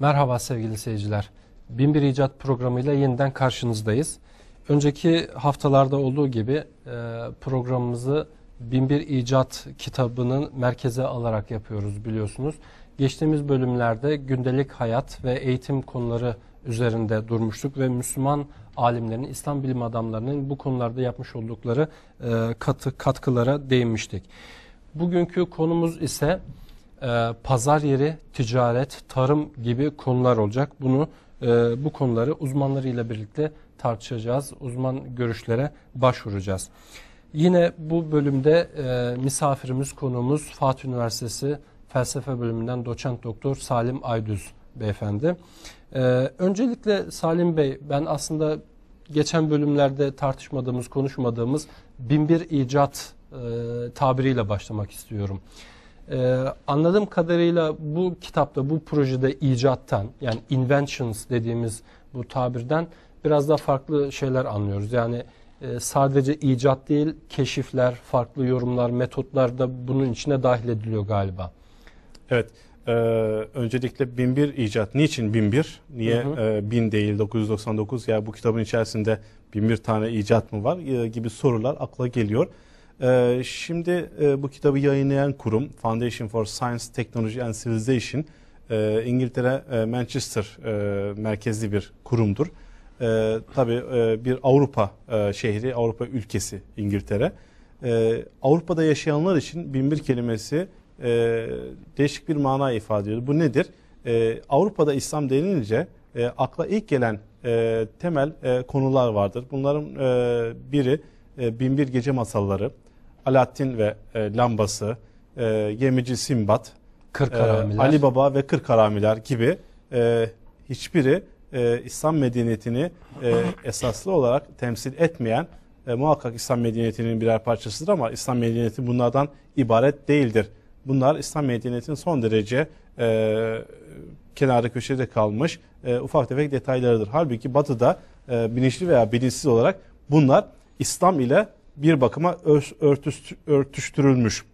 Merhaba sevgili seyirciler. Binbir İcat programıyla yeniden karşınızdayız. Önceki haftalarda olduğu gibi programımızı Binbir İcat kitabının merkeze alarak yapıyoruz biliyorsunuz. Geçtiğimiz bölümlerde gündelik hayat ve eğitim konuları üzerinde durmuştuk ve Müslüman alimlerin, İslam bilim adamlarının bu konularda yapmış oldukları katkılara değinmiştik. Bugünkü konumuz ise pazar yeri, ticaret, tarım gibi konular olacak. Bu konuları uzmanlarıyla birlikte tartışacağız. Uzman görüşlere başvuracağız. Yine bu bölümde misafirimiz, konuğumuz Fatih Üniversitesi Felsefe Bölümünden Doçent Doktor Salim Aydüz beyefendi. Öncelikle Salim Bey, ben aslında geçen bölümlerde tartışmadığımız, konuşmadığımız Binbir İcat tabiriyle başlamak istiyorum. Anladığım kadarıyla bu kitapta, bu projede icattan, yani inventions dediğimiz bu tabirden biraz daha farklı şeyler anlıyoruz. Yani sadece icat değil, keşifler, farklı yorumlar, metotlar da bunun içine dahil ediliyor galiba. Evet, öncelikle Binbir İcat. Niçin Binbir? Niye 1000 değil 999? Ya bu kitabın içerisinde 1001 tane icat mı var gibi sorular akla geliyor. Şimdi bu kitabı yayınlayan kurum Foundation for Science, Technology and Civilization İngiltere Manchester merkezli bir kurumdur. Tabii bir Avrupa şehri, Avrupa ülkesi İngiltere. Avrupa'da yaşayanlar için Binbir kelimesi değişik bir mana ifade ediyor. Bu nedir? Avrupa'da İslam denilince akla ilk gelen temel konular vardır. Bunların biri Binbir Gece Masalları, Alaaddin ve Lambası, Gemici Sinbad, Ali Baba ve Kırk Haramiler gibi hiçbiri İslam medeniyetini esaslı olarak temsil etmeyen, muhakkak İslam medeniyetinin birer parçasıdır ama İslam medeniyeti bunlardan ibaret değildir. Bunlar İslam medeniyetinin son derece kenarda köşede kalmış ufak tefek detaylarıdır. Halbuki Batı'da bilinçli veya bilinçsiz olarak bunlar İslam ile bir bakıma örtüştürülmüş.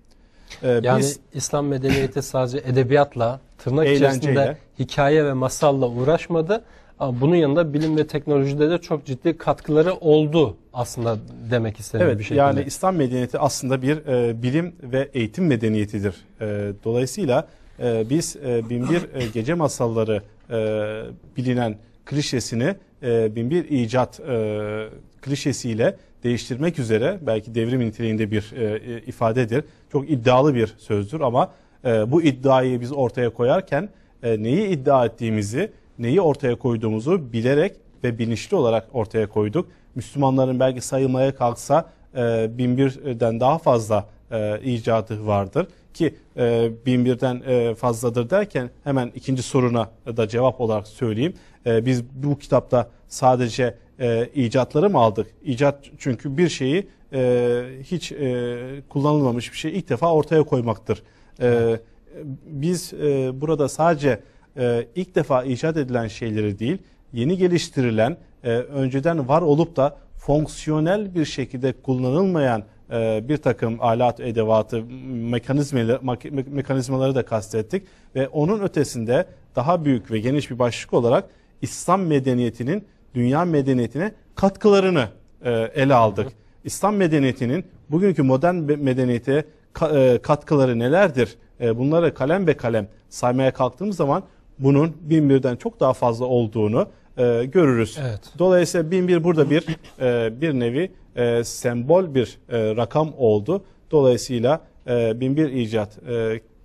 Yani İslam medeniyeti sadece edebiyatla, tırnak içerisinde hikaye ve masalla uğraşmadı. Ama bunun yanında bilim ve teknolojide de çok ciddi katkıları oldu aslında demek istediğim bir şekilde. Yani İslam medeniyeti aslında bir bilim ve eğitim medeniyetidir. Dolayısıyla biz Binbir Gece Masalları bilinen klişesini Binbir İcat klişesiyle değiştirmek üzere, belki devrim niteliğinde bir ifadedir. Çok iddialı bir sözdür ama bu iddiayı biz ortaya koyarken neyi iddia ettiğimizi, neyi ortaya koyduğumuzu bilerek ve bilinçli olarak ortaya koyduk. Müslümanların belki sayılmaya kalksa Binbir'den daha fazla icadı vardır. Ki Binbir'den fazladır derken hemen ikinci soruna da cevap olarak söyleyeyim. Biz bu kitapta sadece icatları mı aldık? İcat çünkü bir şeyi hiç kullanılmamış bir şeyi ilk defa ortaya koymaktır. Biz burada sadece ilk defa icat edilen şeyleri değil, yeni geliştirilen, önceden var olup da fonksiyonel bir şekilde kullanılmayan bir takım alat, edevatı, mekanizmaları da kastettik. Ve onun ötesinde daha büyük ve geniş bir başlık olarak İslam medeniyetinin dünya medeniyetine katkılarını ele aldık. İslam medeniyetinin bugünkü modern medeniyete katkıları nelerdir? Bunları kalem be kalem saymaya kalktığımız zaman bunun Binbir'den çok daha fazla olduğunu görürüz. Evet. Dolayısıyla Binbir burada bir nevi sembol bir rakam oldu. Dolayısıyla Binbir İcat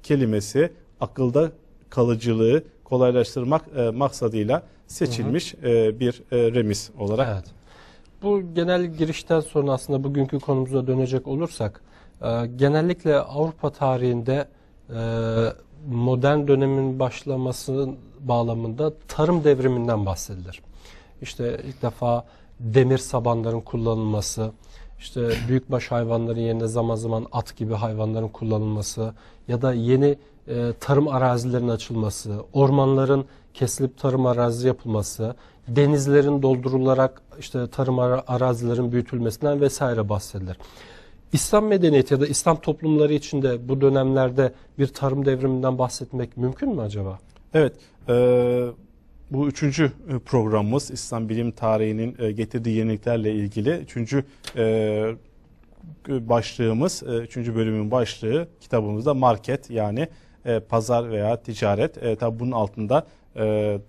kelimesi akılda kalıcılığı kolaylaştırmak maksadıyla seçilmiş bir remiz olarak. Evet. Bu genel girişten sonra aslında bugünkü konumuza dönecek olursak genellikle Avrupa tarihinde modern dönemin başlaması bağlamında tarım devriminden bahsedilir. İşte ilk defa demir sabanların kullanılması, işte büyükbaş hayvanların yerine zaman zaman at gibi hayvanların kullanılması ya da yeni tarım arazilerinin açılması, ormanların kesilip tarım arazi yapılması, denizlerin doldurularak işte tarım arazilerin büyütülmesinden vesaire bahsedilir. İslam medeniyeti ya da İslam toplumları içinde bu dönemlerde bir tarım devriminden bahsetmek mümkün mü acaba? Evet, Bu üçüncü programımız İslam bilim tarihinin getirdiği yeniliklerle ilgili. Üçüncü başlığımız, üçüncü bölümün başlığı kitabımızda market, yani pazar veya ticaret. Tabi bunun altında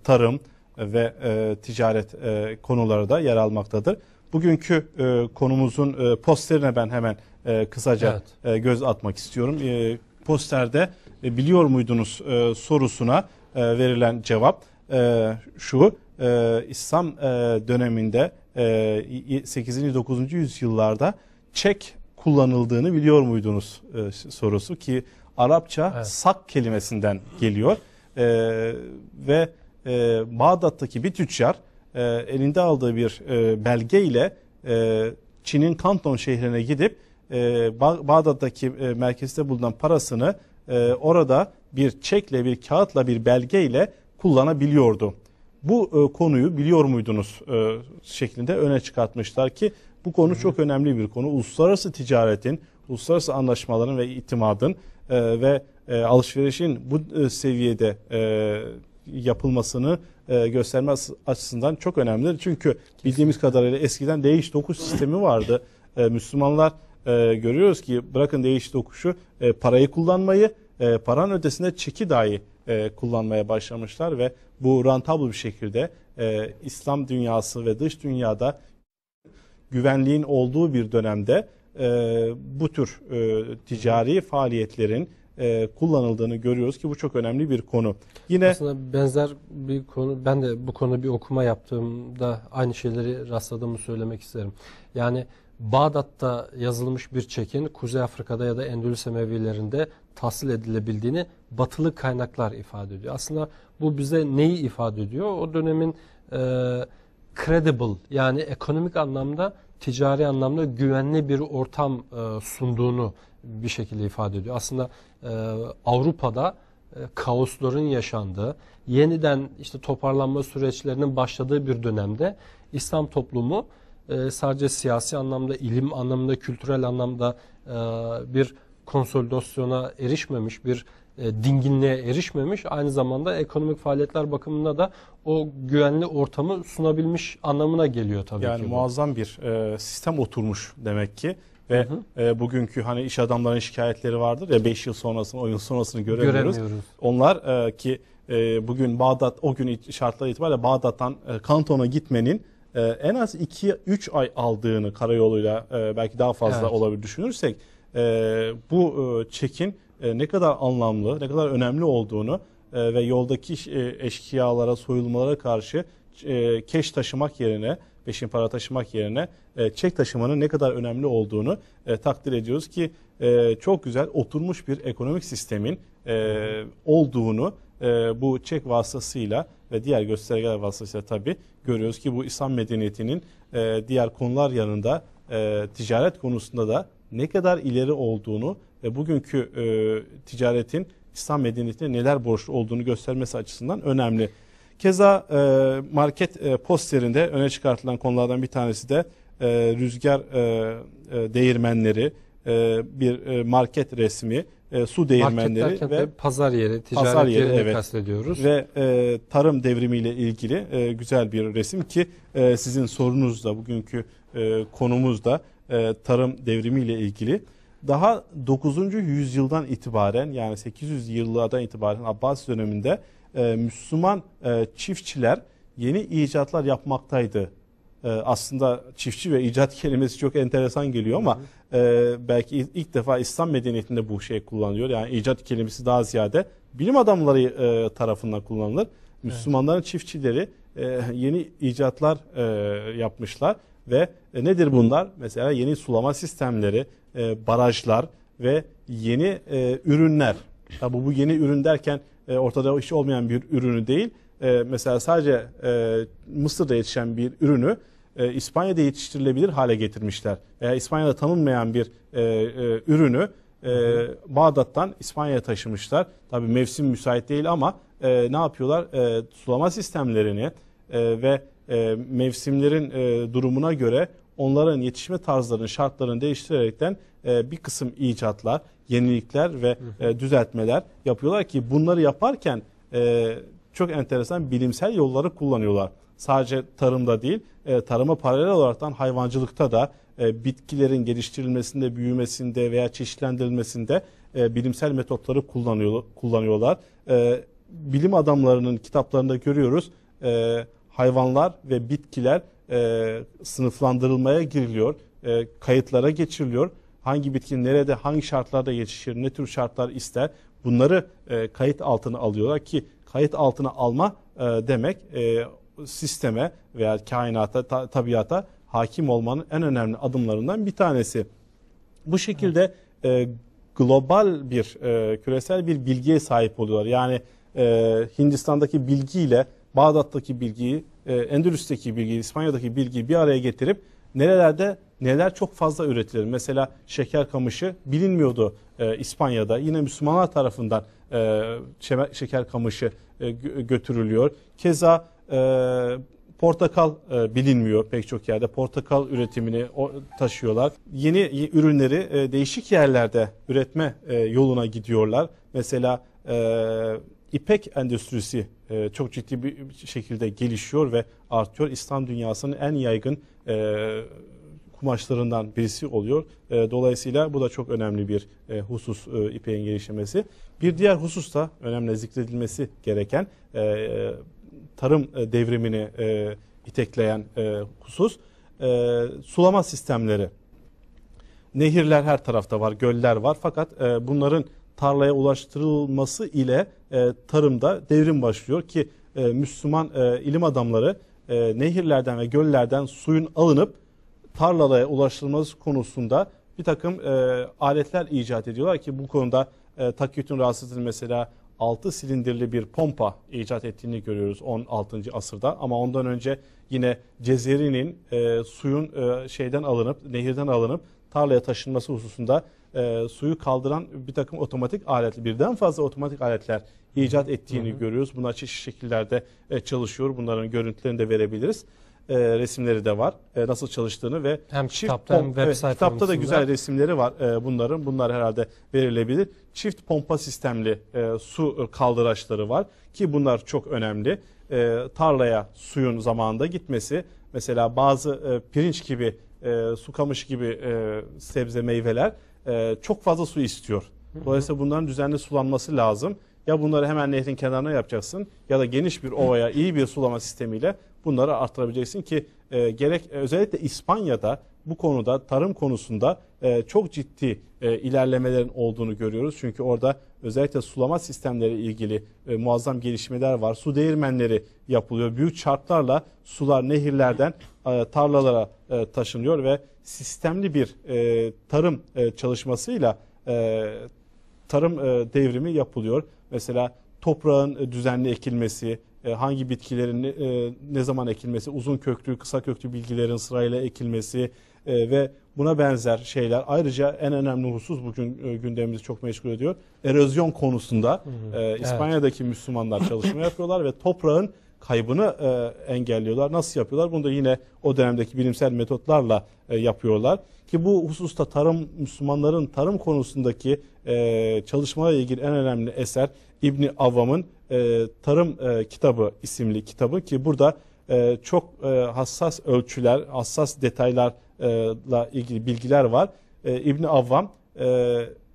tarım ve ticaret konuları da yer almaktadır. Bugünkü konumuzun posterine ben hemen kısaca göz atmak istiyorum. Posterde biliyor muydunuz sorusuna verilen cevap şu: İslam döneminde 8. 9. yüzyıllarda çek kullanıldığını biliyor muydunuz sorusu, ki Arapça sak kelimesinden geliyor. Ve Bağdat'taki bir tüccar elinde aldığı bir belge ile Çin'in Kanton şehrine gidip Bağdat'taki merkezde bulunan parasını orada bir çekle, bir kağıtla, bir belgeyle kullanabiliyordu. Bu konuyu biliyor muydunuz şeklinde öne çıkartmışlar ki bu konu çok önemli bir konu. Uluslararası ticaretin, uluslararası anlaşmaların ve itimadın ve alışverişin bu seviyede yapılmasını göstermesi açısından çok önemlidir. Çünkü bildiğimiz kadarıyla eskiden değiş tokuş sistemi vardı. Müslümanlar görüyoruz ki bırakın değiş tokuşu, parayı kullanmayı, paranın ötesinde çeki dahi kullanmaya başlamışlar ve bu rentable bir şekilde İslam dünyası ve dış dünyada güvenliğin olduğu bir dönemde bu tür ticari faaliyetlerin kullanıldığını görüyoruz ki bu çok önemli bir konu. Yine aslında benzer bir konu, ben de bu konu bir okuma yaptığımda aynı şeyleri rastladığımı söylemek isterim. Yani Bağdat'ta yazılmış bir çekin Kuzey Afrika'da ya da Endülüs Emevilerinde tahsil edilebildiğini batılı kaynaklar ifade ediyor. Aslında bu bize neyi ifade ediyor? O dönemin credible, yani ekonomik anlamda, ticari anlamda güvenli bir ortam sunduğunu bir şekilde ifade ediyor. Aslında Avrupa'da kaosların yaşandığı, yeniden işte toparlanma süreçlerinin başladığı bir dönemde İslam toplumu sadece siyasi anlamda, ilim anlamda, kültürel anlamda bir konsolidasyona erişmemiş, bir dinginliğe erişmemiş, aynı zamanda ekonomik faaliyetler bakımında da o güvenli ortamı sunabilmiş anlamına geliyor tabii ki. Yani muazzam bir sistem oturmuş demek ki ve bugünkü hani iş adamlarının şikayetleri vardır ya, 5 yıl sonrasını, 10 yıl sonrasını göremiyoruz. Onlar ki bugün Bağdat, o gün şartlar itibariyle Bağdat'tan Kanton'a gitmenin en az 2-3 ay aldığını karayoluyla, belki daha fazla olabilir düşünürsek, bu çekin ne kadar anlamlı, ne kadar önemli olduğunu ve yoldaki eşkıyalara, soyulmalara karşı keş taşımak yerine, peşin para taşımak yerine çek taşımanın ne kadar önemli olduğunu takdir ediyoruz ki çok güzel oturmuş bir ekonomik sistemin olduğunu bu çek vasıtasıyla ve diğer göstergeler vasıtasıyla tabii görüyoruz ki bu İslam medeniyetinin diğer konular yanında ticaret konusunda da ne kadar ileri olduğunu ve bugünkü ticaretin İslam medeniyetine neler borçlu olduğunu göstermesi açısından önemli. Keza market posterinde öne çıkartılan konulardan bir tanesi de rüzgar değirmenleri, bir market resmi, su değirmenleri ve pazar yeri, ticaret yerini kastediyoruz. Ve tarım devrimiyle ilgili güzel bir resim ki sizin sorunuz da, bugünkü konumuz da tarım devrimiyle ilgili. Daha 9. yüzyıldan itibaren, yani 800 yıllardan itibaren Abbasi döneminde Müslüman çiftçiler yeni icatlar yapmaktaydı. Aslında çiftçi ve icat kelimesi çok enteresan geliyor ama belki ilk defa İslam medeniyetinde bu şey kullanılıyor. Yani icat kelimesi daha ziyade bilim adamları tarafından kullanılır. Müslümanların çiftçileri yeni icatlar yapmışlar ve nedir bunlar? Mesela yeni sulama sistemleri, barajlar ve yeni ürünler. Tabi bu yeni ürün derken ortada hiç olmayan bir ürünü değil. Mesela sadece Mısır'da yetişen bir ürünü İspanya'da yetiştirilebilir hale getirmişler. Veya İspanya'da tanınmayan bir ürünü Bağdat'tan İspanya'ya taşımışlar. Tabi mevsim müsait değil ama ne yapıyorlar? Sulama sistemlerini ve mevsimlerin durumuna göre onların yetişme tarzlarını, şartlarını değiştirerekten bir kısım icatlar, yenilikler ve düzeltmeler yapıyorlar ki bunları yaparken çok enteresan bilimsel yolları kullanıyorlar. Sadece tarımda değil, tarıma paralel olaraktan hayvancılıkta da bitkilerin geliştirilmesinde, büyümesinde veya çeşitlendirilmesinde bilimsel metotları kullanıyorlar. Bilim adamlarının kitaplarında görüyoruz, hayvanlar ve bitkiler sınıflandırılmaya giriliyor, kayıtlara geçiriliyor. Hangi bitki nerede, hangi şartlarda yetişir, ne tür şartlar ister, bunları kayıt altına alıyorlar ki kayıt altına alma demek sisteme veya kainata, tabiata hakim olmanın en önemli adımlarından bir tanesi. Bu şekilde global bir, küresel bir bilgiye sahip oluyorlar. Yani Hindistan'daki bilgiyle Bağdat'taki bilgiyi, Endülüs'teki bilgiyi, İspanya'daki bilgiyi bir araya getirip nerelerde neler çok fazla üretilir. Mesela şeker kamışı bilinmiyordu İspanya'da. Yine Müslümanlar tarafından şeker kamışı götürülüyor. Keza portakal bilinmiyor pek çok yerde. Portakal üretimini taşıyorlar. Yeni ürünleri değişik yerlerde üretme yoluna gidiyorlar. Mesela İpek endüstrisi çok ciddi bir şekilde gelişiyor ve artıyor. İslam dünyasının en yaygın kumaşlarından birisi oluyor. Dolayısıyla bu da çok önemli bir husus, ipeğin gelişmesi. Bir diğer husus da önemli zikredilmesi gereken tarım devrimini itekleyen husus sulama sistemleri. Nehirler her tarafta var, göller var fakat bunların tarlaya ulaştırılması ile tarımda devrim başlıyor ki Müslüman ilim adamları nehirlerden ve göllerden suyun alınıp tarlalara ulaştırılması konusunda bir takım aletler icat ediyorlar ki bu konuda Takiyüddin Rasıd'ın mesela 6 silindirli bir pompa icat ettiğini görüyoruz 16. asırda. Ama ondan önce yine Cezeri'nin suyun nehirden alınıp tarlaya taşınması hususunda suyu kaldıran bir takım otomatik aletler, birden fazla otomatik aletler icat ettiğini görüyoruz. Bunlar çeşitli şekillerde çalışıyor. Bunların görüntülerini de verebiliriz. Resimleri de var. Nasıl çalıştığını ve hem kitapta hem web sayfamızda. Kitapta da güzel resimleri var bunların. Bunlar herhalde verilebilir. Çift pompa sistemli su kaldıraçları var ki bunlar çok önemli. Tarlaya suyun zamanında gitmesi, mesela bazı pirinç gibi, su kamışı gibi sebze meyveler çok fazla su istiyor. Dolayısıyla bunların düzenli sulanması lazım. Ya bunları hemen nehrin kenarına yapacaksın ya da geniş bir ovaya iyi bir sulama sistemiyle bunları arttırabileceksin ki özellikle İspanya'da bu konuda, tarım konusunda çok ciddi ilerlemelerin olduğunu görüyoruz. Çünkü orada özellikle sulama sistemleri ilgili muazzam gelişmeler var. Su değirmenleri yapılıyor. Büyük çarklarla sular nehirlerden tarlalara taşınıyor ve sistemli bir tarım çalışmasıyla tarım devrimi yapılıyor. Mesela toprağın düzenli ekilmesi, hangi bitkilerin ne zaman ekilmesi, uzun köklü, kısa köklü bilgilerin sırayla ekilmesi ve buna benzer şeyler. Ayrıca en önemli husus bugün gündemimizi çok meşgul ediyor. Erozyon konusunda İspanya'daki Müslümanlar çalışma yapıyorlar ve toprağın kaybını engelliyorlar. Nasıl yapıyorlar? Bunu da yine o dönemdeki bilimsel metotlarla yapıyorlar. Ki bu hususta Müslümanların tarım konusundaki çalışmalarla ilgili en önemli eser İbni Avvam'ın Tarım Kitabı isimli kitabı ki burada çok hassas ölçüler, hassas detaylarla ilgili bilgiler var. İbni Avvam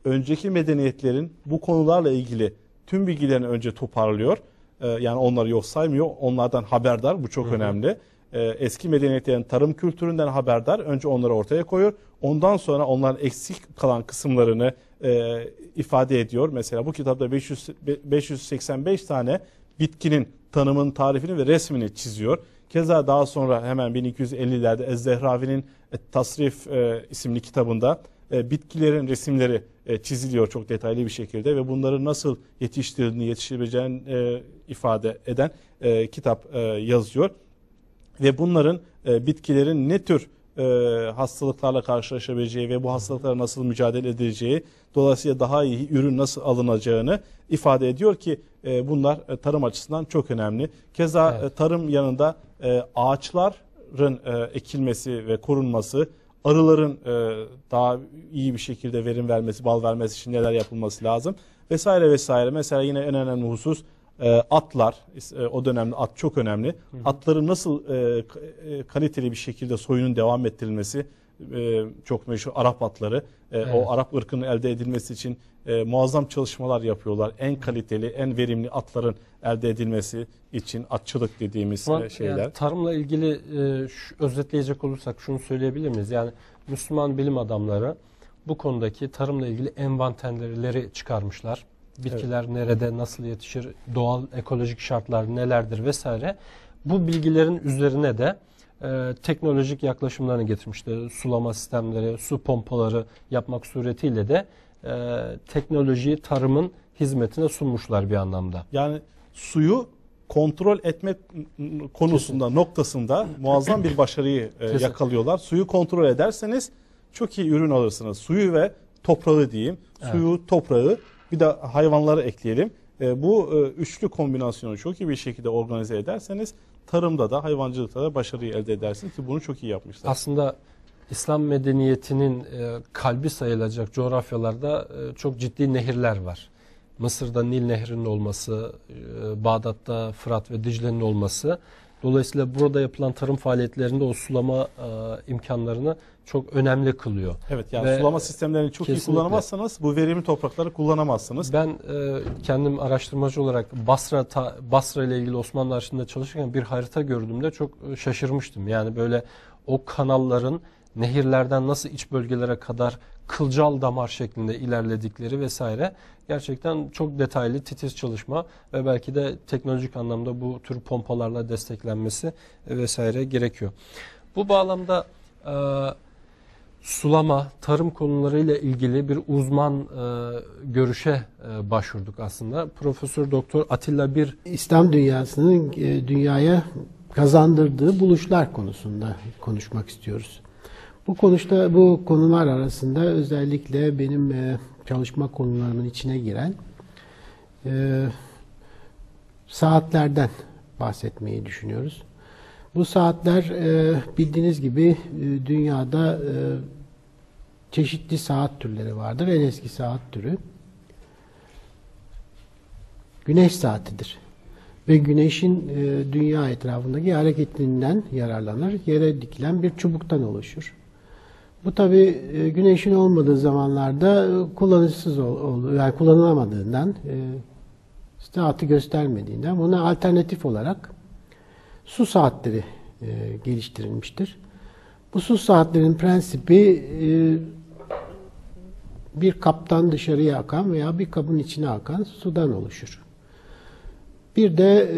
önceki medeniyetlerin bu konularla ilgili tüm bilgilerini önce toparlıyor. Yani onları yok saymıyor. Onlardan haberdar. Bu çok önemli. Eski medeniyetlerin tarım kültüründen haberdar. Önce onları ortaya koyuyor. Ondan sonra onların eksik kalan kısımlarını ifade ediyor. Mesela bu kitapta 585 tane bitkinin tanımının tarifini ve resmini çiziyor. Keza daha sonra hemen 1250'lerde Ez-Zehravi'nin Tasrif isimli kitabında bitkilerin resimleri çiziliyor çok detaylı bir şekilde ve bunları nasıl yetiştirebileceğini ifade eden kitap yazıyor. Ve bunların bitkilerin ne tür hastalıklarla karşılaşabileceği ve bu hastalıklara nasıl mücadele edileceği, dolayısıyla daha iyi ürün nasıl alınacağını ifade ediyor ki bunlar tarım açısından çok önemli. Keza tarım yanında ağaçların ekilmesi ve korunması, arıların daha iyi bir şekilde verim vermesi, bal vermesi için neler yapılması lazım vesaire vesaire. Mesela yine en önemli husus atlar, o dönemde at çok önemli. Atları nasıl kaliteli bir şekilde soyunun devam ettirilmesi, çok meşhur Arap atları. Evet. O Arap ırkının elde edilmesi için muazzam çalışmalar yapıyorlar. En kaliteli, en verimli atların elde edilmesi için atçılık dediğimiz şeyler. Yani tarımla ilgili özetleyecek olursak şunu söyleyebilir miyiz? Yani Müslüman bilim adamları bu konudaki tarımla ilgili envanterleri çıkarmışlar. Bitkiler nerede, nasıl yetişir, doğal ekolojik şartlar nelerdir vesaire. Bu bilgilerin üzerine de teknolojik yaklaşımlarını getirmişti. Sulama sistemleri, su pompaları yapmak suretiyle de teknolojiyi tarımın hizmetine sunmuşlar bir anlamda. Yani suyu kontrol etmek konusunda, noktasında muazzam bir başarıyı yakalıyorlar. Suyu kontrol ederseniz çok iyi ürün alırsınız. Suyu ve toprağı diyeyim. Suyu, toprağı, bir de hayvanları ekleyelim. Bu üçlü kombinasyonu çok iyi bir şekilde organize ederseniz tarımda da hayvancılıkta da başarıyı elde edersiniz ki bunu çok iyi yapmışlar. Aslında İslam medeniyetinin kalbi sayılacak coğrafyalarda çok ciddi nehirler var. Mısır'da Nil Nehri'nin olması, Bağdat'ta Fırat ve Dicle'nin olması. Dolayısıyla burada yapılan tarım faaliyetlerinde o sulama imkanlarını çok önemli kılıyor. Evet, yani sulama sistemlerini çok iyi kullanamazsanız bu verimli toprakları kullanamazsınız. Ben kendim araştırmacı olarak Basra ile ilgili Osmanlı arşivinde çalışırken bir harita gördüğümde çok şaşırmıştım. Yani böyle o kanalların nehirlerden nasıl iç bölgelere kadar kılcal damar şeklinde ilerledikleri vesaire gerçekten çok detaylı, titiz çalışma ve belki de teknolojik anlamda bu tür pompalarla desteklenmesi vesaire gerekiyor. Bu bağlamda sulama, tarım konularıyla ilgili bir uzman görüşe başvurduk aslında. Profesör Doktor Atilla Bir, İslam dünyasının dünyaya kazandırdığı buluşlar konusunda konuşmak istiyoruz. Bu konular arasında özellikle benim çalışma konularımın içine giren saatlerden bahsetmeyi düşünüyoruz. Bu saatler bildiğiniz gibi dünyada çeşitli saat türleri vardır. En eski saat türü güneş saatidir. Ve güneşin dünya etrafındaki hareketinden yararlanır. Yere dikilen bir çubuktan oluşur. Bu tabi güneşin olmadığı zamanlarda kullanışsız yani kullanılamadığından, saati göstermediğinden buna alternatif olarak su saatleri geliştirilmiştir. Bu su saatlerin prensibi bir kaptan dışarıya akan veya bir kabın içine akan sudan oluşur. Bir de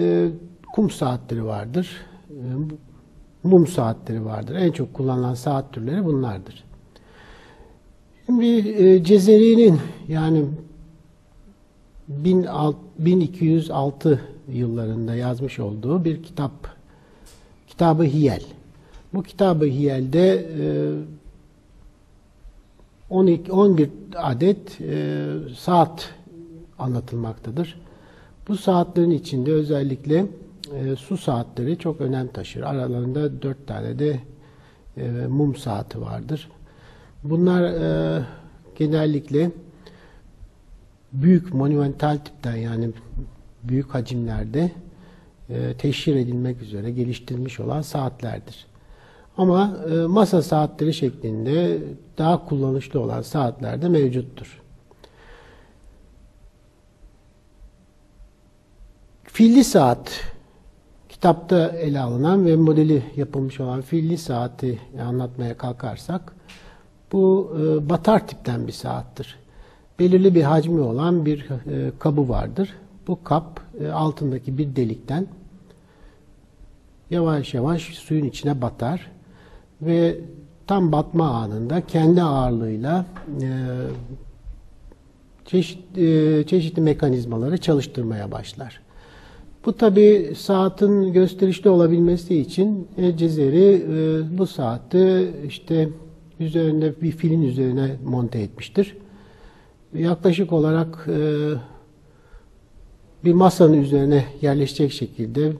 kum saatleri vardır. Mum saatleri vardır. En çok kullanılan saat türleri bunlardır. Şimdi Cezeri'nin yani 1206 yıllarında yazmış olduğu bir Kitab-ı Hiyel. Bu Kitab-ı Hiyel'de 11 adet saat anlatılmaktadır. Bu saatlerin içinde özellikle su saatleri çok önem taşır. Aralarında 4 tane de mum saati vardır. Bunlar genellikle büyük monumental tipten yani büyük hacimlerde teşhir edilmek üzere geliştirilmiş olan saatlerdir. Ama masa saatleri şeklinde daha kullanışlı olan saatler de mevcuttur. Filli saat, kitapta ele alınan ve modeli yapılmış olan filli saati anlatmaya kalkarsak, bu batar tipten bir saattir. Belirli bir hacmi olan bir kabı vardır. Bu kap altındaki bir delikten yavaş yavaş suyun içine batar ve tam batma anında kendi ağırlığıyla çeşitli mekanizmaları çalıştırmaya başlar. Bu tabi saatin gösterişli olabilmesi için Cezeri bu saati işte üzerinde bir filin üzerine monte etmiştir. Yaklaşık olarak bir masanın üzerine yerleşecek şekilde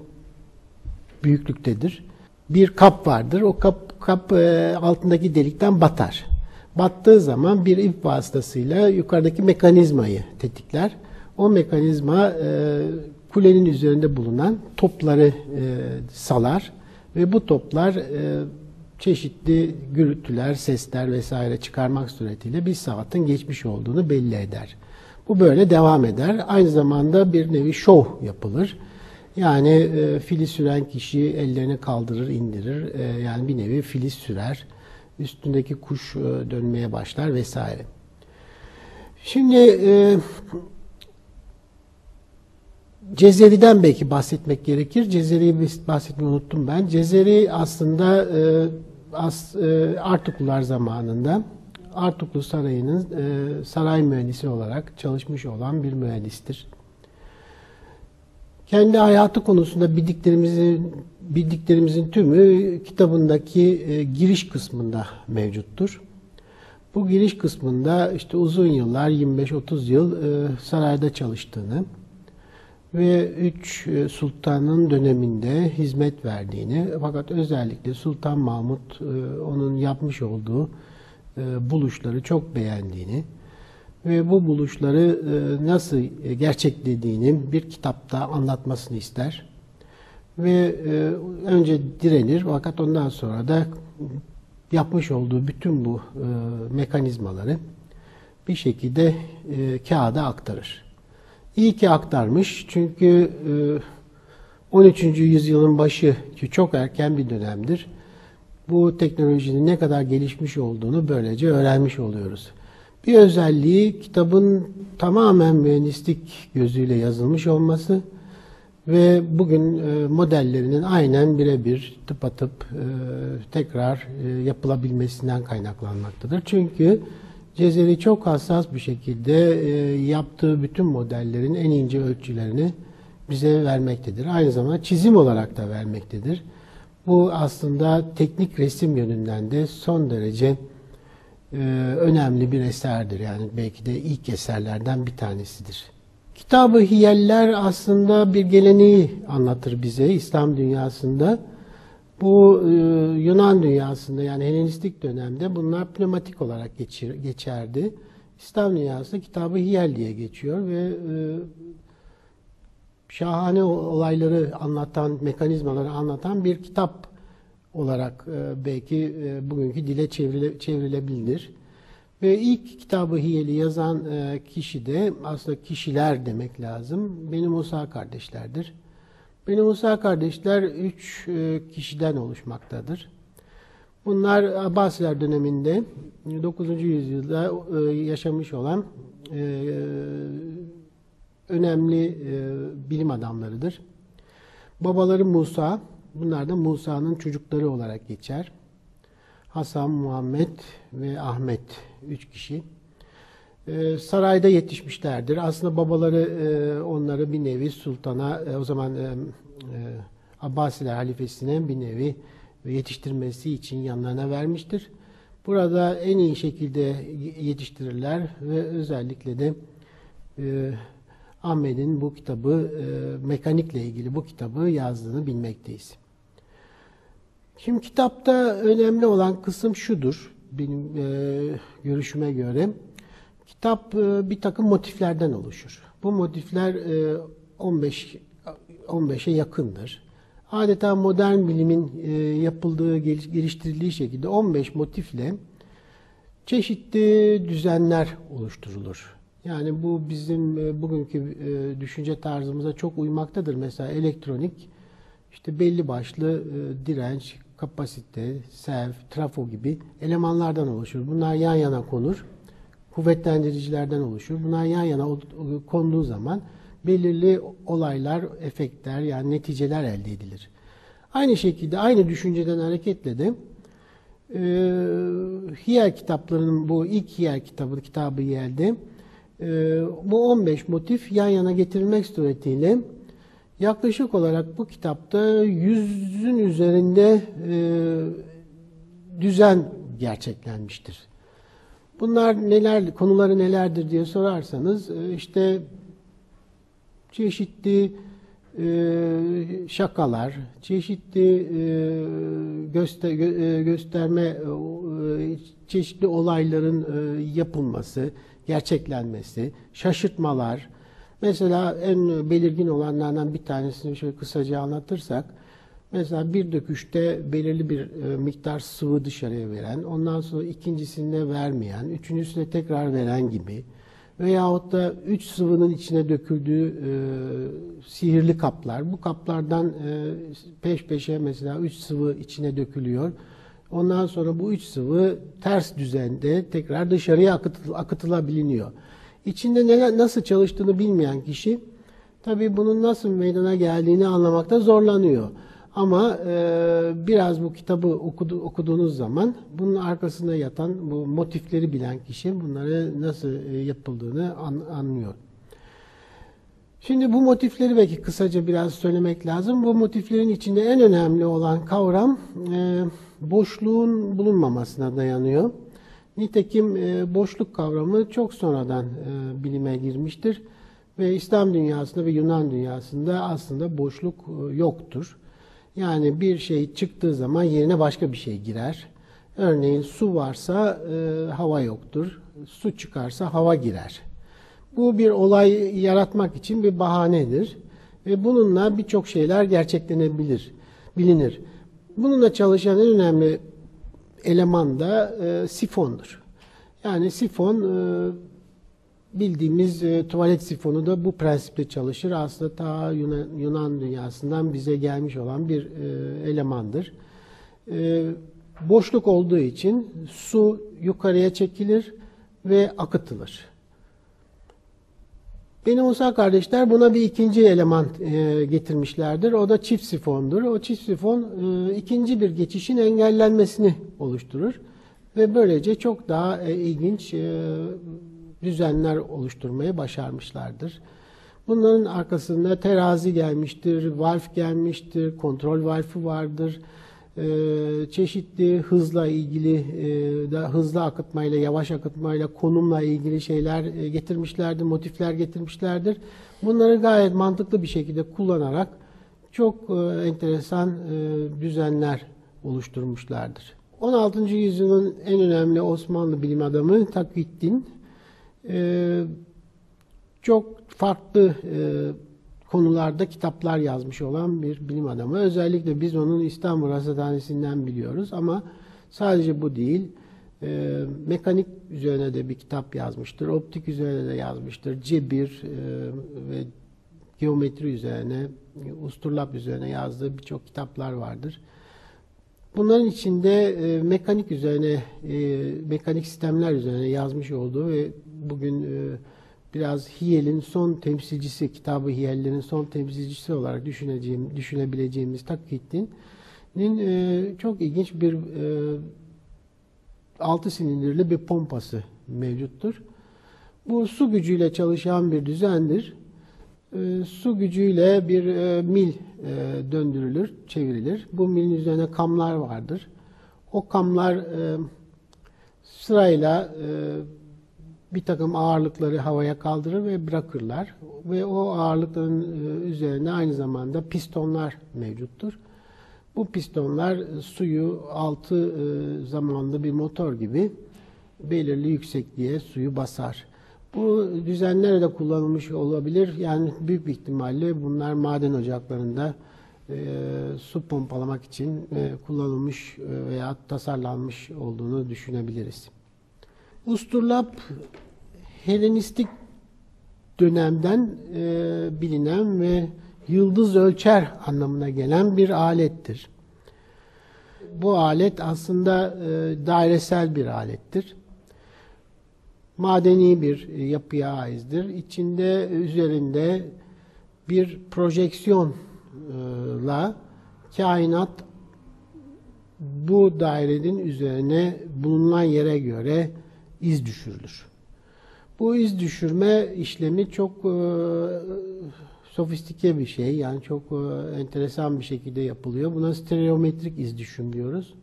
büyüklüktedir. Bir kap vardır. O kap altındaki delikten batar. Battığı zaman bir ip vasıtasıyla yukarıdaki mekanizmayı tetikler. O mekanizma kulenin üzerinde bulunan topları salar ve bu toplar çeşitli gürültüler, sesler vesaire çıkarmak suretiyle bir saatin geçmiş olduğunu belli eder. Bu böyle devam eder. Aynı zamanda bir nevi şov yapılır. Yani fili süren kişi ellerini kaldırır, indirir. Yani bir nevi fili sürer. Üstündeki kuş dönmeye başlar vesaire. Şimdi Cezeri'den belki bahsetmek gerekir. Cezeri'yi bahsetmeyi unuttum ben. Cezeri aslında Artuklular zamanında Artuklu Sarayı'nın saray mühendisi olarak çalışmış olan bir mühendistir. Kendi hayatı konusunda bildiklerimizin tümü kitabındaki giriş kısmında mevcuttur. Bu giriş kısmında işte uzun yıllar, 25-30 yıl sarayda çalıştığını ve 3 sultanın döneminde hizmet verdiğini, fakat özellikle Sultan Mahmut onun yapmış olduğu buluşları çok beğendiğini ve bu buluşları nasıl gerçeklediğini bir kitapta anlatmasını ister. Ve önce direnir, fakat ondan sonra da yapmış olduğu bütün bu mekanizmaları bir şekilde kağıda aktarır. İyi ki aktarmış, çünkü 13. yüzyılın başı, ki çok erken bir dönemdir, bu teknolojinin ne kadar gelişmiş olduğunu böylece öğrenmiş oluyoruz. Bir özelliği, kitabın tamamen mühendislik gözüyle yazılmış olması ve bugün modellerinin aynen birebir tıpatıp tekrar yapılabilmesinden kaynaklanmaktadır. Çünkü Cezeri çok hassas bir şekilde yaptığı bütün modellerin en ince ölçülerini bize vermektedir. Aynı zamanda çizim olarak da vermektedir. Bu aslında teknik resim yönünden de son derece önemli bir eserdir. Yani belki de ilk eserlerden bir tanesidir. Kitab-ı Hiyeller aslında bir geleneği anlatır bize İslam dünyasında. Bu Yunan dünyasında, yani Helenistik dönemde bunlar pneumatik olarak geçerdi. İslam dünyasında Kitab-ı Hiyel diye geçiyor ve şahane olayları anlatan, mekanizmaları anlatan bir kitap olarak belki bugünkü dile çevrilebilir. Ve ilk Kitab-ı Hiyel'i yazan kişi de, aslında kişiler demek lazım, Beni Musa kardeşlerdir. Beni Musa kardeşler 3 kişiden oluşmaktadır. Bunlar Abbasiler döneminde 9. yüzyılda yaşamış olan önemli bilim adamlarıdır. Babaları Musa, bunlar da Musa'nın çocukları olarak geçer. Hasan, Muhammed ve Ahmet, 3 kişi. Sarayda yetişmişlerdir. Aslında babaları onları bir nevi sultana, o zaman Abbasiler halifesine bir nevi yetiştirmesi için yanlarına vermiştir. Burada en iyi şekilde yetiştirirler ve özellikle de Ahmet'in bu kitabı, mekanikle ilgili bu kitabı yazdığını bilmekteyiz. Şimdi kitapta önemli olan kısım şudur, benim görüşüme göre. Kitap bir takım motiflerden oluşur. Bu motifler 15'e yakındır. Adeta modern bilimin yapıldığı, geliştirildiği şekilde 15 motifle çeşitli düzenler oluşturulur. Yani bu bizim bugünkü düşünce tarzımıza çok uymaktadır. Mesela elektronik, işte belli başlı direnç, kapasite, self, trafo gibi elemanlardan oluşur. Bunlar yan yana konur. Kuvvetlendiricilerden oluşur. Bunlar yan yana konduğu zaman belirli olaylar, efektler, yani neticeler elde edilir. Aynı şekilde, aynı düşünceden hareketle de Hiyel kitaplarının, bu ilk Hiyel kitabı, Kitab-ı Hiyel'de bu 15 motif yan yana getirilmek suretiyle yaklaşık olarak bu kitapta 100'ün üzerinde düzen gerçeklenmiştir. Bunlar neler, konuları nelerdir diye sorarsanız, işte çeşitli şakalar, çeşitli gösterme, çeşitli olayların yapılması, gerçeklenmesi, şaşırtmalar, Mesela en belirgin olanlardan bir tanesini şöyle kısaca anlatırsak, mesela bir döküşte belirli bir miktar sıvı dışarıya veren, ondan sonra ikincisinde vermeyen, üçüncüsünde tekrar veren gibi veyahut da 3 sıvının içine döküldüğü sihirli kaplar. Bu kaplardan peş peşe mesela 3 sıvı içine dökülüyor. Ondan sonra bu 3 sıvı ters düzende tekrar dışarıya akıtılabiliyor. İçinde nasıl çalıştığını bilmeyen kişi tabii bunun nasıl meydana geldiğini anlamakta zorlanıyor. Ama biraz bu kitabı okuduğunuz zaman bunun arkasında yatan bu motifleri bilen kişi bunları nasıl yapıldığını anlıyor. Şimdi bu motifleri belki kısaca biraz söylemek lazım. Bu motiflerin içinde en önemli olan kavram boşluğun bulunmamasına dayanıyor. Nitekim boşluk kavramı çok sonradan bilime girmiştir. Ve İslam dünyasında ve Yunan dünyasında aslında boşluk yoktur. Yani bir şey çıktığı zaman yerine başka bir şey girer. Örneğin su varsa hava yoktur. Su çıkarsa hava girer. Bu bir olay yaratmak için bir bahanedir. Ve bununla birçok şeyler gerçeklenebilir, bilinir. Bununla çalışan en önemli eleman da sifondur. Yani sifon bildiğimiz tuvalet sifonu da bu prensiple çalışır. Aslında ta Yunan dünyasından bize gelmiş olan bir elemandır. Boşluk olduğu için su yukarıya çekilir ve akıtılır. Beni Musa kardeşler buna bir ikinci eleman getirmişlerdir. O da çift sifondur. O çift sifon ikinci bir geçişin engellenmesini oluşturur. Ve böylece çok daha ilginç düzenler oluşturmayı başarmışlardır. Bunların arkasında terazi gelmiştir, valf gelmiştir, kontrol valfi vardır. Çeşitli hızla ilgili, hızlı akıtmayla, yavaş akıtmayla, konumla ilgili şeyler getirmişlerdir, motifler getirmişlerdir. Bunları gayet mantıklı bir şekilde kullanarak çok enteresan düzenler oluşturmuşlardır. 16. yüzyılın en önemli Osmanlı bilim adamı Takiyüddin çok farklı konularda kitaplar yazmış olan bir bilim adamı. Özellikle biz onun İstanbul Rasathanesi'nden biliyoruz ama sadece bu değil. Mekanik üzerine de bir kitap yazmıştır. Optik üzerine de yazmıştır. Cebir ve geometri üzerine, usturlap üzerine yazdığı birçok kitaplar vardır. Bunların içinde mekanik üzerine, mekanik sistemler üzerine yazmış olduğu ve bugün biraz Hiyel'in son temsilcisi, kitabı Hiyel'lerin son temsilcisi olarak düşünebileceğimiz Takiyüddin'in çok ilginç bir 6 silindirli bir pompası mevcuttur. Bu su gücüyle çalışan bir düzendir. Su gücüyle bir mil döndürülür, çevrilir. Bu milin üzerine kamlar vardır. O kamlar sırayla bir takım ağırlıkları havaya kaldırır ve bırakırlar. Ve o ağırlıkların üzerine aynı zamanda pistonlar mevcuttur. Bu pistonlar suyu altı zamanlı bir motor gibi belirli yüksekliğe suyu basar. Bu düzenlere de kullanılmış olabilir. Yani büyük bir ihtimalle bunlar maden ocaklarında su pompalamak için kullanılmış veya tasarlanmış olduğunu düşünebiliriz. Usturlap Helenistik dönemden bilinen ve yıldız ölçer anlamına gelen bir alettir. Bu alet aslında dairesel bir alettir. Madeni bir yapıya aittir. İçinde üzerinde bir projeksiyonla kainat bu dairenin üzerine bulunan yere göre iz düşürülür. Bu iz düşürme işlemi çok sofistike bir şey. Yani çok enteresan bir şekilde yapılıyor. Buna stereometrik iz düşüm diyoruz.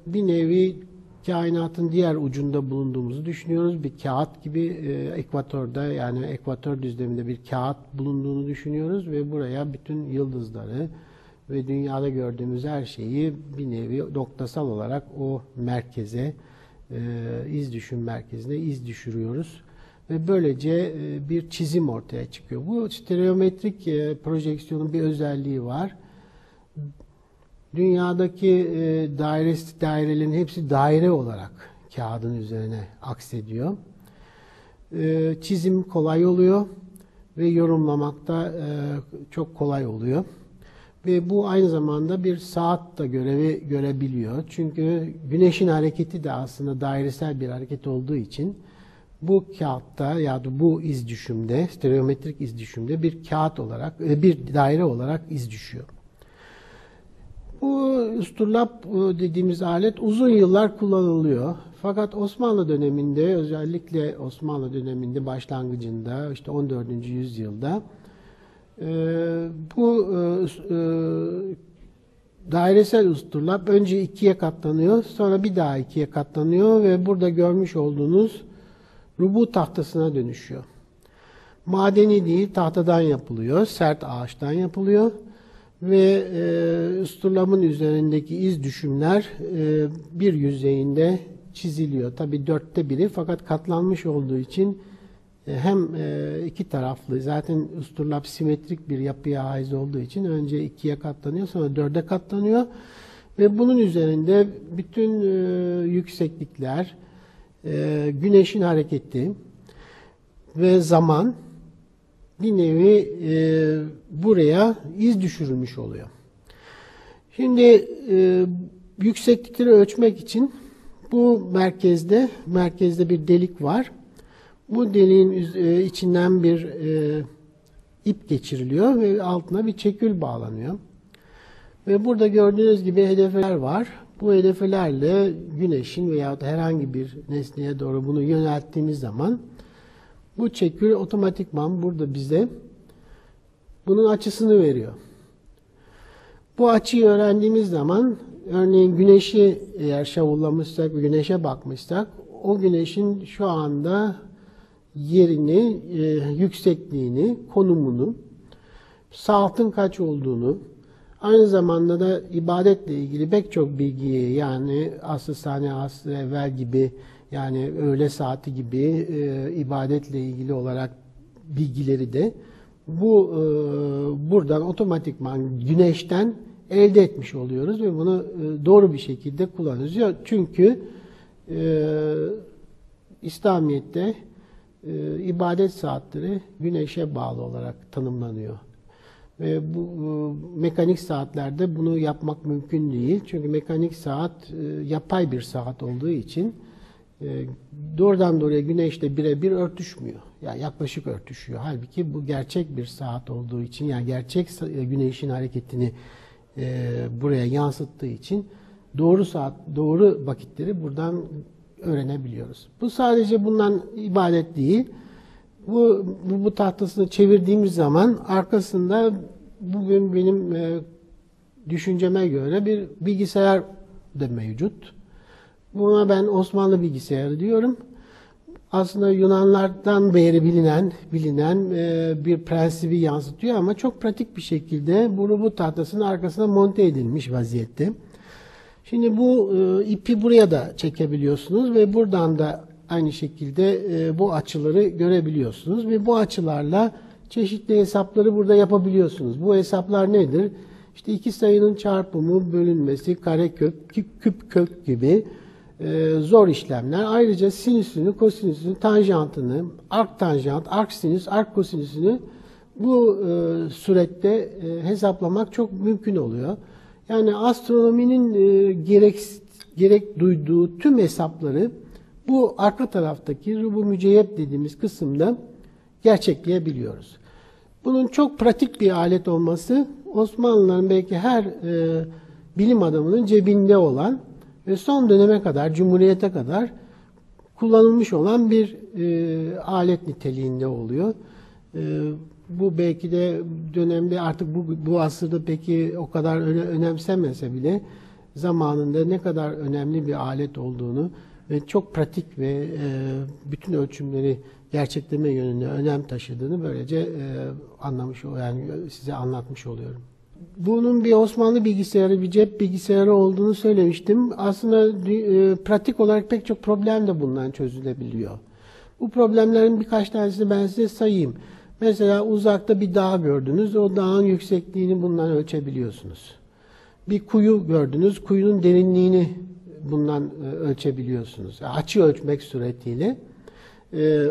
Bir nevi kainatın diğer ucunda bulunduğumuzu düşünüyoruz. Bir kağıt gibi ekvatorda, yani ekvator düzleminde bir kağıt bulunduğunu düşünüyoruz ve buraya bütün yıldızları ve dünyada gördüğümüz her şeyi bir nevi noktasal olarak o merkeze, iz düşüm merkezine iz düşürüyoruz. ve böylece bir çizim ortaya çıkıyor. Bu stereometrik projeksiyonun bir özelliği var. Dünyadaki dairelerin hepsi daire olarak kağıdın üzerine aksediyor. Çizim kolay oluyor ve yorumlamakta çok kolay oluyor. Ve bu aynı zamanda bir saat da görevi görebiliyor. Çünkü güneşin hareketi de aslında dairesel bir hareket olduğu için bu kağıtta ya da bu iz düşümde, stereometrik iz düşümde bir kağıt olarak, bir daire olarak iz düşüyor. Bu usturlap dediğimiz alet uzun yıllar kullanılıyor. Fakat Osmanlı döneminde, özellikle Osmanlı döneminde başlangıcında, işte 14. yüzyılda bu dairesel usturlap önce ikiye katlanıyor, sonra bir daha ikiye katlanıyor ve burada görmüş olduğunuz rubu tahtasına dönüşüyor. Madeni değil, tahtadan yapılıyor, sert ağaçtan yapılıyor ve usturlapın üzerindeki iz düşümler bir yüzeyinde çiziliyor. Tabii 1/4 fakat katlanmış olduğu için hem iki taraflı, zaten usturlap simetrik bir yapıya ait olduğu için önce ikiye katlanıyor, sonra 4'e katlanıyor ve bunun üzerinde bütün yükseklikler, güneşin hareketi ve zaman bir nevi buraya iz düşürülmüş oluyor. Şimdi yükseklikleri ölçmek için bu merkezde bir delik var. Bu deliğin içinden bir ip geçiriliyor ve altına bir çekül bağlanıyor. Ve burada gördüğünüz gibi hedefeler var. Bu hedefelerle güneşin veya herhangi bir nesneye doğru bunu yönelttiğimiz zaman bu çekül otomatikman burada bize bunun açısını veriyor. Bu açıyı öğrendiğimiz zaman örneğin güneşi eğer şavullamışsak ve güneşe bakmışsak o güneşin şu anda yerini, yüksekliğini, konumunu, saatin kaç olduğunu, aynı zamanda da ibadetle ilgili pek çok bilgiyi, yani asr-ı sani, asr-ı evvel gibi, yani öğle saati gibi ibadetle ilgili olarak bilgileri de buradan otomatikman güneşten elde etmiş oluyoruz ve bunu doğru bir şekilde kullanıyoruz. Çünkü İslamiyet'te ibadet saatleri güneşe bağlı olarak tanımlanıyor. Ve bu mekanik saatlerde bunu yapmak mümkün değil. Çünkü mekanik saat yapay bir saat olduğu için doğrudan doğruya güneşle birebir örtüşmüyor. Yani yaklaşık örtüşüyor. Halbuki bu gerçek bir saat olduğu için, yani gerçek güneşin hareketini buraya yansıttığı için doğru vakitleri buradan öğrenebiliyoruz. Bu sadece bundan ibaret değil. Bu tahtasını çevirdiğimiz zaman arkasında bugün benim düşünceme göre bir bilgisayar da mevcut. Buna ben Osmanlı bilgisayarı diyorum. Aslında Yunanlardan beri bilinen bir prensibi yansıtıyor ama çok pratik bir şekilde bu tahtasının arkasına monte edilmiş vaziyette. Şimdi bu ipi buraya da çekebiliyorsunuz ve buradan da aynı şekilde bu açıları görebiliyorsunuz ve bu açılarla çeşitli hesapları burada yapabiliyorsunuz. Bu hesaplar nedir? İşte iki sayının çarpımı, bölünmesi, karekök, küp kök gibi zor işlemler. Ayrıca sinüsünü, kosinüsünü, tanjantını, ark tanjant, ark sinüs, ark kosinüsünü bu surette hesaplamak çok mümkün oluyor. Yani astronominin gerek duyduğu tüm hesapları bu arka taraftaki rubu müceyyep dediğimiz kısımda gerçekleyebiliyoruz. Bunun çok pratik bir alet olması Osmanlıların belki her bilim adamının cebinde olan ve son döneme kadar, Cumhuriyet'e kadar kullanılmış olan bir alet niteliğinde oluyor. Bu belki de dönemde artık bu asırda peki o kadar önemsenmese bile zamanında ne kadar önemli bir alet olduğunu ve çok pratik ve bütün ölçümleri gerçekleme yönünde önem taşıdığını böylece size anlatmış oluyorum. Bunun bir Osmanlı bilgisayarı, bir cep bilgisayarı olduğunu söylemiştim. Aslında pratik olarak pek çok problem de bundan çözülebiliyor. Bu problemlerin birkaç tanesini ben size sayayım. Mesela uzakta bir dağ gördünüz, o dağın yüksekliğini bundan ölçebiliyorsunuz. Bir kuyu gördünüz, kuyunun derinliğini bundan ölçebiliyorsunuz. Açı ölçmek suretiyle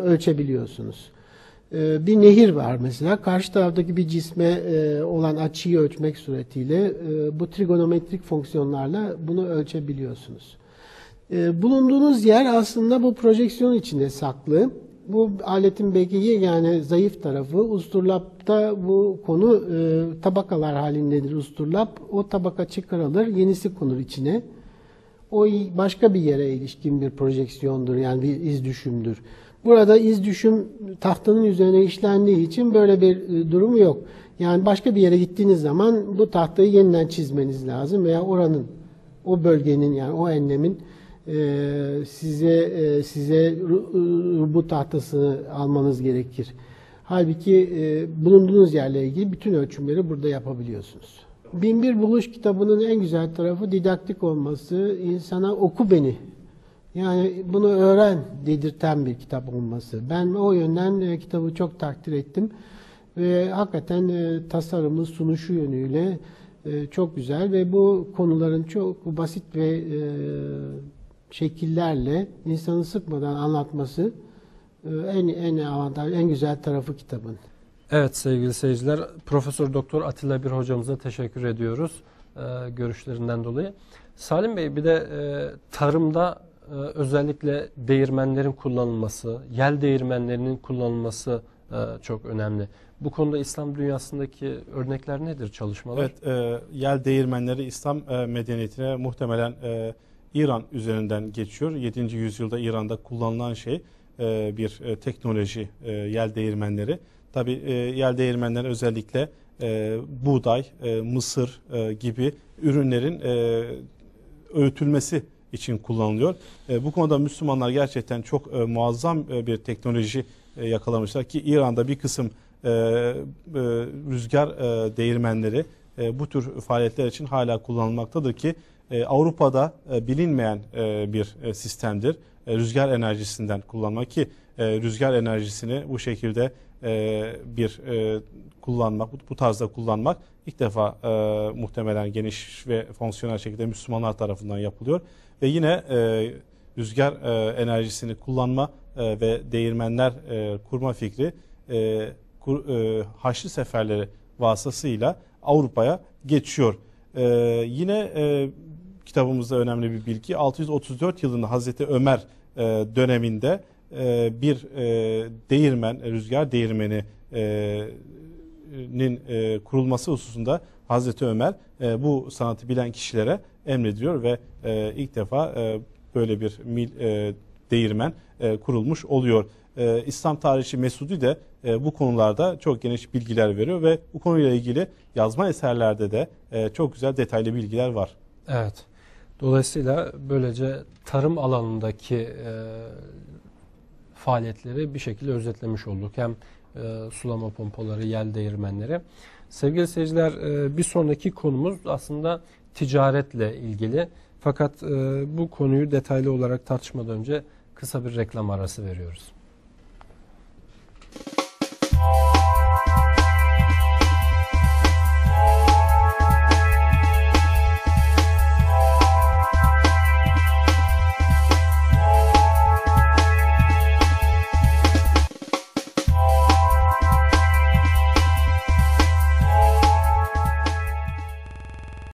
ölçebiliyorsunuz. Bir nehir var mesela, karşı taraftaki bir cisme olan açıyı ölçmek suretiyle bu trigonometrik fonksiyonlarla bunu ölçebiliyorsunuz. Bulunduğunuz yer aslında bu projeksiyon içinde saklı. Bu aletin belki yani zayıf tarafı, usturlapta bu konu tabakalar halindedir usturlap. O tabaka çıkarılır, yenisi konur içine. O başka bir yere ilişkin bir projeksiyondur, yani bir iz düşümdür. Burada iz düşüm tahtanın üzerine işlendiği için böyle bir durumu yok. Yani başka bir yere gittiğiniz zaman bu tahtayı yeniden çizmeniz lazım veya oranın, o bölgenin, yani o enlemin size bu tahtasını almanız gerekir. Halbuki bulunduğunuz yerle ilgili bütün ölçümleri burada yapabiliyorsunuz. 1001 Buluş kitabının en güzel tarafı didaktik olması, insana oku beni, yani bunu öğren dedirten bir kitap olması. Ben o yönden kitabı çok takdir ettim ve hakikaten tasarımı, sunuşu yönüyle çok güzel ve bu konuların çok basit ve şekillerle insanı sıkmadan anlatması en avantajlı, en güzel tarafı kitabın. Evet sevgili seyirciler, Profesör Doktor Atilla Bir hocamıza teşekkür ediyoruz görüşlerinden dolayı. Salim Bey, bir de tarımda özellikle değirmenlerin kullanılması, yel değirmenlerinin kullanılması çok önemli. Bu konuda İslam dünyasındaki örnekler nedir, çalışmalar? Evet, yel değirmenleri İslam medeniyetine muhtemelen İran üzerinden geçiyor. 7. yüzyılda İran'da kullanılan bir teknoloji, yel değirmenleri. Tabii yel değirmenleri özellikle buğday, mısır gibi ürünlerin öğütülmesi için kullanılıyor. Bu konuda Müslümanlar gerçekten çok muazzam bir teknoloji yakalamışlar ki İran'da bir kısım rüzgar değirmenleri bu tür faaliyetler için hala kullanılmaktadır ki Avrupa'da bilinmeyen bir sistemdir. Rüzgar enerjisinden kullanmak ki rüzgar enerjisini bu şekilde bu tarzda kullanmak ilk defa muhtemelen geniş ve fonksiyonel şekilde Müslümanlar tarafından yapılıyor. Ve yine rüzgar enerjisini kullanma ve değirmenler kurma fikri Haçlı seferleri vasıtasıyla Avrupa'ya geçiyor. Yine kitabımızda önemli bir bilgi, 634 yılında Hazreti Ömer döneminde bir değirmen, rüzgar değirmeninin kurulması hususunda Hazreti Ömer bu sanatı bilen kişilere emrediyor ve ilk defa böyle bir değirmen kurulmuş oluyor. İslam tarihçi Mesudi de bu konularda çok geniş bilgiler veriyor ve bu konuyla ilgili yazma eserlerde de çok güzel detaylı bilgiler var. Evet. Dolayısıyla böylece tarım alanındaki faaliyetleri bir şekilde özetlemiş olduk. Hem sulama pompaları, yel değirmenleri. Sevgili seyirciler, bir sonraki konumuz aslında ticaretle ilgili. Fakat bu konuyu detaylı olarak tartışmadan önce kısa bir reklam arası veriyoruz.